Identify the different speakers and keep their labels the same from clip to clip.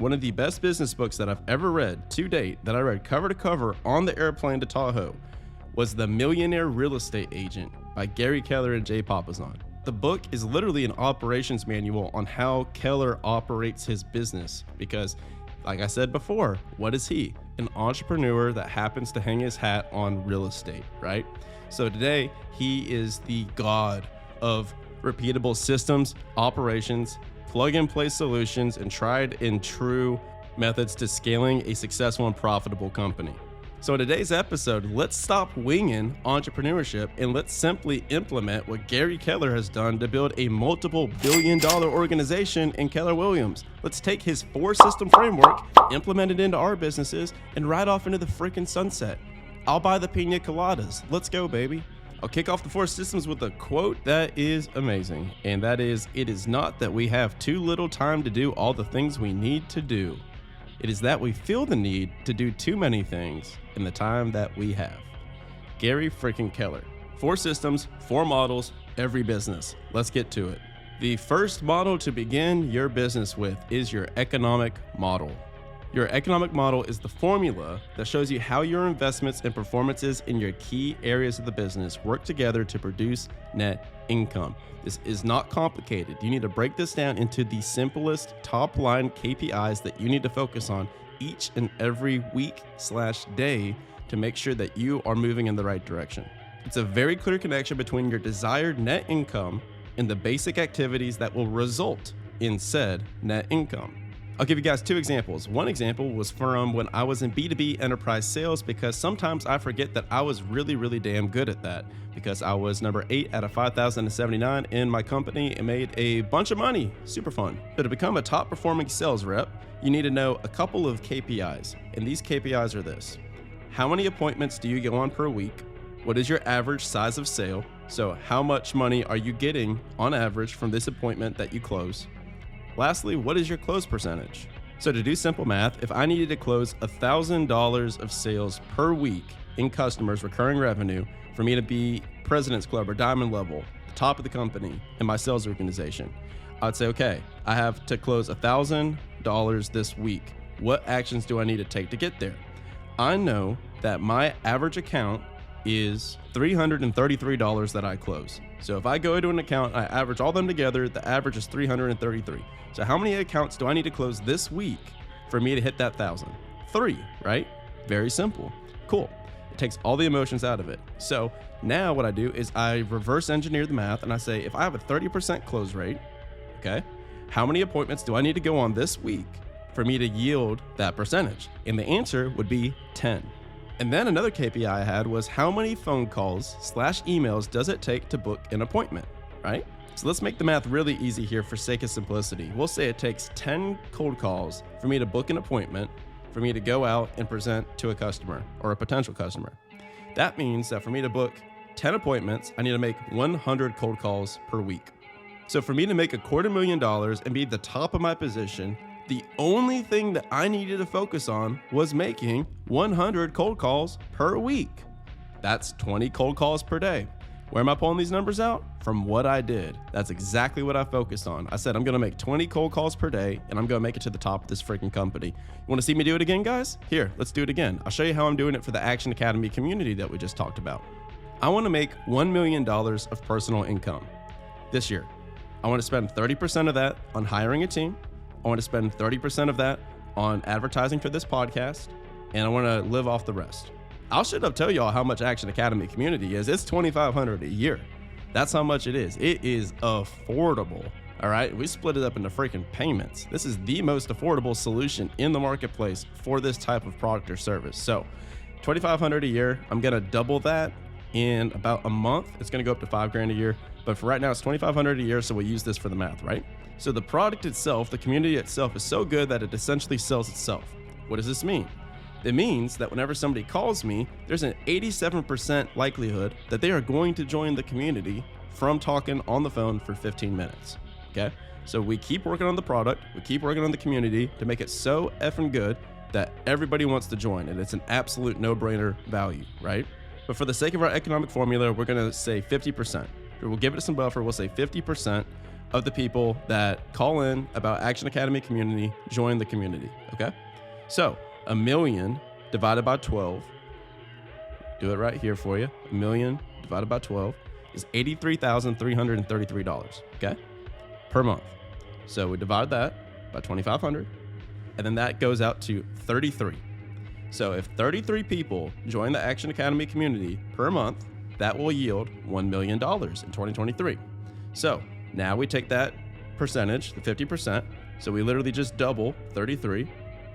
Speaker 1: one of the best business books that I've ever read to date, that I read cover to cover on the airplane to Tahoe, was The Millionaire Real Estate Agent by Gary Keller and Jay Papasan. The book is literally an operations manual on how Keller operates his business because, like I said before, what is he? An entrepreneur that happens to hang his hat on real estate, right? So today, he is the god of repeatable systems, operations, plug-and-play solutions, and tried and true methods to scaling a successful and profitable company. So in today's episode, let's stop winging entrepreneurship and let's simply implement what Gary Keller has done to build a multiple billion-dollar organization in Keller Williams. Let's take his 4-system framework, implement it into our businesses, and ride off into the freaking sunset. I'll buy the pina coladas. Let's go, baby. I'll kick off the 4 systems with a quote that is amazing, and that is, "It is not that we have too little time to do all the things we need to do. It is that we feel the need to do too many things in the time that we have." Gary freaking Keller. 4 systems, 4 models, every business. Let's get to it. The first model to begin your business with is your economic model. Your economic model is the formula that shows you how your investments and performances in your key areas of the business work together to produce net income. This is not complicated. You need to break this down into the simplest top line KPIs that you need to focus on each and every week/day to make sure that you are moving in the right direction. It's a very clear connection between your desired net income and the basic activities that will result in said net income. I'll give you guys 2 examples. One example was from when I was in B2B enterprise sales, because sometimes I forget that I was really damn good at that, because I was number 8 out of 5,079 in my company and made a bunch of money. Super fun. So to become a top performing sales rep, you need to know a couple of KPIs. And these KPIs are this: how many appointments do you go on per week? What is your average size of sale? So how much money are you getting on average from this appointment that you close? Lastly, what is your close percentage? So to do simple math, if I needed to close $1,000 of sales per week in customers recurring revenue for me to be President's Club or Diamond level, the top of the company in my sales organization, I'd say, okay, I have to close $1,000 this week. What actions do I need to take to get there? I know that my average account is $333 that I close. So if I go into an account, I average all them together, the average is 333. So how many accounts do I need to close this week for me to hit that 1,000? 3, right? Very simple. Cool. It takes all the emotions out of it. So now what I do is I reverse engineer the math and I say, if I have a 30% close rate, okay, how many appointments do I need to go on this week for me to yield that percentage? And the answer would be 10. And then another KPI I had was how many phone calls/emails does it take to book an appointment, right? So let's make the math really easy here for sake of simplicity. We'll say it takes 10 cold calls for me to book an appointment, for me to go out and present to a customer or a potential customer. That means that for me to book 10 appointments, I need to make 100 cold calls per week. So for me to make $250,000 and be the top of my position, the only thing that I needed to focus on was making 100 cold calls per week. That's 20 cold calls per day. Where am I pulling these numbers out? From what I did. That's exactly what I focused on. I said, I'm going to make 20 cold calls per day and I'm going to make it to the top of this freaking company. You want to see me do it again, guys? Here, let's do it again. I'll show you how I'm doing it for the Action Academy community that we just talked about. I want to make $1 million of personal income this year. I want to spend 30% of that on hiring a team. I want to spend 30% of that on advertising for this podcast, and I want to live off the rest. I should have told y'all how much Action Academy community is. It's $2,500 a year. That's how much it is. It is affordable. All right. We split it up into freaking payments. This is the most affordable solution in the marketplace for this type of product or service. So $2,500 a year. I'm going to double that in about a month. It's going to go up to $5,000 a year. But for right now, it's $2,500 a year. So we'll use this for the math, right? So the product itself, the community itself is so good that it essentially sells itself. What does this mean? It means that whenever somebody calls me, there's an 87% likelihood that they are going to join the community from talking on the phone for 15 minutes. Okay. So we keep working on the product. We keep working on the community to make it so effing good that everybody wants to join. And it's an absolute no-brainer value, right? But for the sake of our economic formula, we're going to say 50%. We'll give it some buffer. We'll say 50% of the people that call in about Action Academy community join the community, okay? So 1 million divided by 12, do it right here for you. 1 million divided by 12 is $83,333, okay? Per month. So we divide that by 2,500, and then that goes out to 33. So if 33 people join the Action Academy community per month, that will yield $1 million in 2023. So now we take that percentage, the 50%. So we literally just double 33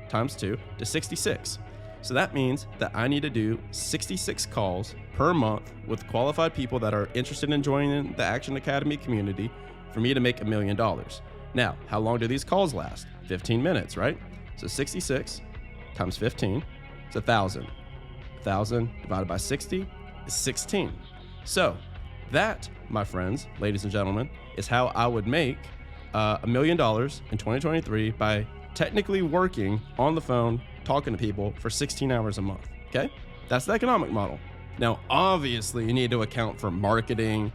Speaker 1: times 2 to 66. So that means that I need to do 66 calls per month with qualified people that are interested in joining the Action Academy community for me to make $1 million. Now, how long do these calls last? 15 minutes, right? So 66 times 15 is 1,000. 1,000 divided by 60 is 16. So that, my friends, ladies and gentlemen, is how I would make $1 million in 2023 by technically working on the phone, talking to people for 16 hours a month, okay? That's the economic model. Now, obviously, you need to account for marketing,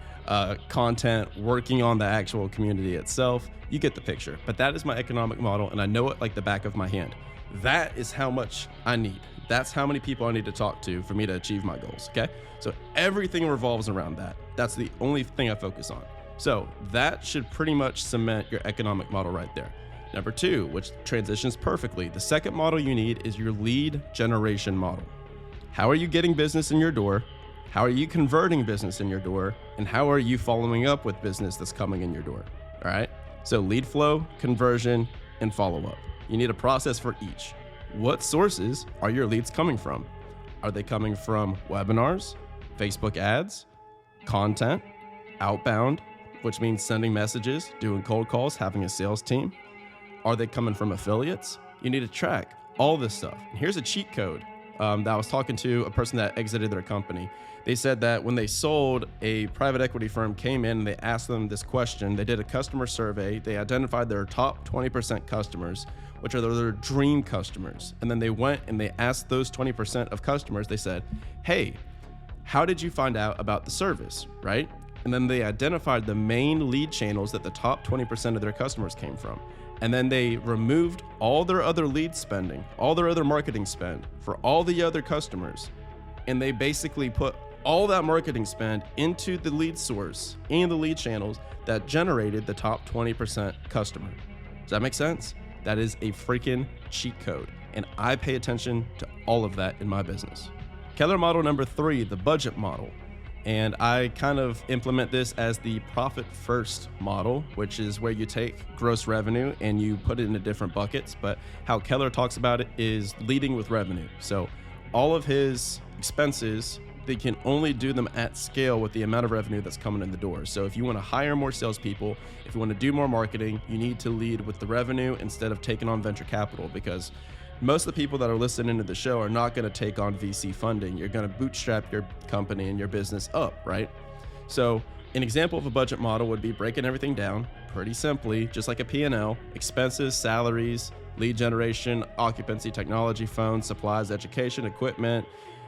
Speaker 1: content, working on the actual community itself. You get the picture, but that is my economic model, and I know it like the back of my hand. That is how much I need. That's how many people I need to talk to for me to achieve my goals, okay? So everything revolves around that. That's the only thing I focus on. So that should pretty much cement your economic model right there. Number 2, which transitions perfectly, the second model you need is your lead generation model. How are you getting business in your door? How are you converting business in your door? And how are you following up with business that's coming in your door? All right? So lead flow, conversion, and follow-up. You need a process for each. What sources are your leads coming from? Are they coming from webinars, Facebook ads, content, outbound, which means sending messages, doing cold calls, having a sales team? Are they coming from affiliates? You need to track all this stuff. And here's a cheat code that I was talking to a person that exited their company. They said that when they sold, a private equity firm came in and they asked them this question. They did a customer survey. They identified their top 20% customers, which are their dream customers. And then they went and they asked those 20% of customers, they said, hey, how did you find out about the service, right? And then they identified the main lead channels that the top 20% of their customers came from. And then they removed all their other lead spending, all their other marketing spend for all the other customers. And they basically put all that marketing spend into the lead source and the lead channels that generated the top 20% customer. Does that make sense? That is a freaking cheat code. And I pay attention to all of that in my business. Keller model number 3, the budget model. And I kind of implement this as the profit first model, which is where you take gross revenue and you put it into different buckets. But how Keller talks about it is leading with revenue. So all of his expenses, they can only do them at scale with the amount of revenue that's coming in the door. So if you want to hire more salespeople, if you want to do more marketing, you need to lead with the revenue instead of taking on venture capital, because most of the people that are listening to the show are not going to take on VC funding. You're going to bootstrap your company and your business up, right? So an example of a budget model would be breaking everything down pretty simply, just like a P&L, expenses, salaries, lead generation, occupancy, technology, phones, supplies, education, equipment,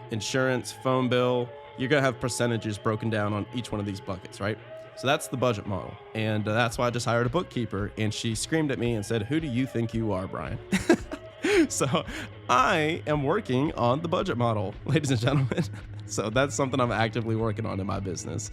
Speaker 1: insurance, phone bill. You're going to have percentages broken down on each one of these buckets, right? So that's the budget model. And that's why I just hired a bookkeeper, and she screamed at me and said, "Who do you think you are, Brian?" So I am working on the budget model, ladies and gentlemen. So that's something I'm actively working on in my business.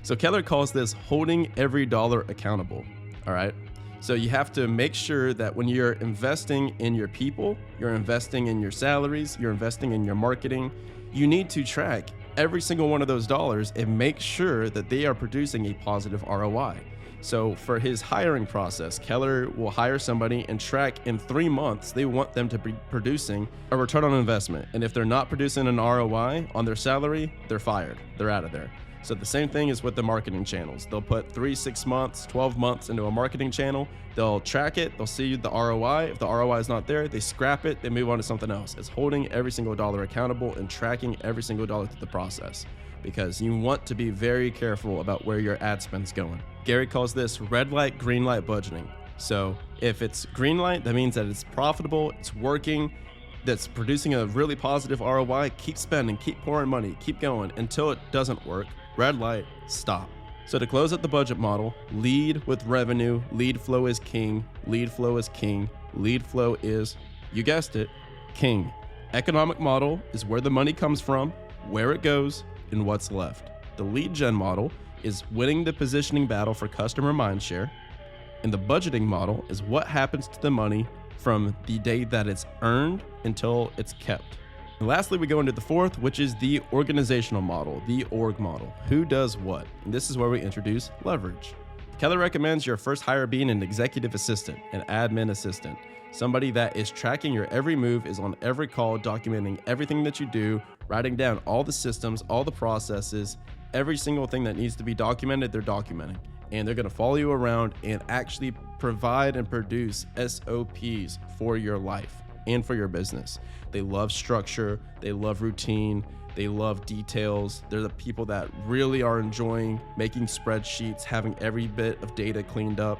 Speaker 1: So Keller calls this holding every dollar accountable. All right. So you have to make sure that when you're investing in your people, you're investing in your salaries, you're investing in your marketing, you need to track every single one of those dollars and make sure that they are producing a positive ROI. So for his hiring process, Keller will hire somebody and track in 3 months, they want them to be producing a return on investment. And if they're not producing an ROI on their salary, they're fired. They're out of there. So the same thing is with the marketing channels. They'll put 3, 6 months, 12 months into a marketing channel. They'll track it. They'll see the ROI. If the ROI is not there, they scrap it. They move on to something else. It's holding every single dollar accountable and tracking every single dollar through the process, because you want to be very careful about where your ad spend's going. Gary calls this red light, green light budgeting. So if it's green light, that means that it's profitable, it's working, that's producing a really positive ROI. Keep spending, keep pouring money, keep going until it doesn't work. Red light, stop. So to close out the budget model, lead with revenue. Lead flow is king. Lead flow is king. Lead flow is, you guessed it, king. Economic model is where the money comes from, where it goes, and what's left. The lead gen model is winning the positioning battle for customer mindshare. And the budgeting model is what happens to the money from the day that it's earned until it's kept. And lastly, we go into the fourth, which is the organizational model, the org model. Who does what? And this is where we introduce leverage. Keller recommends your first hire being an executive assistant, an admin assistant, somebody that is tracking your every move, is on every call, documenting everything that you do, writing down all the systems, all the processes, every single thing that needs to be documented, they're documenting. And they're going to follow you around and actually provide and produce SOPs for your life and for your business. They love structure, they love routine, they love details. They're the people that really are enjoying making spreadsheets, having every bit of data cleaned up.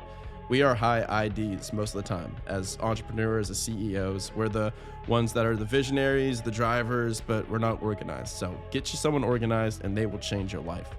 Speaker 1: We are high IDs most of the time as entrepreneurs, as CEOs. We're the ones that are the visionaries, the drivers, but we're not organized. So get you someone organized and they will change your life.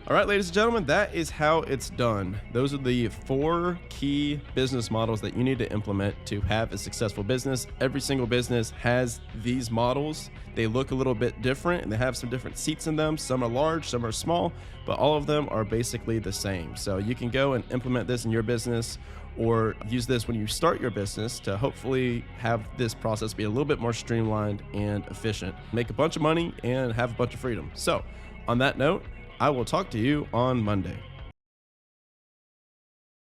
Speaker 1: All right, ladies and gentlemen, that is how it's done. Those are the 4 key business models that you need to implement to have a successful business. Every single business has these models. They look a little bit different and they have some different seats in them. Some are large, some are small, but all of them are basically the same. So you can go and implement this in your business or use this when you start your business to hopefully have this process be a little bit more streamlined and efficient. Make a bunch of money and have a bunch of freedom. So on that note, I will talk to you on Monday.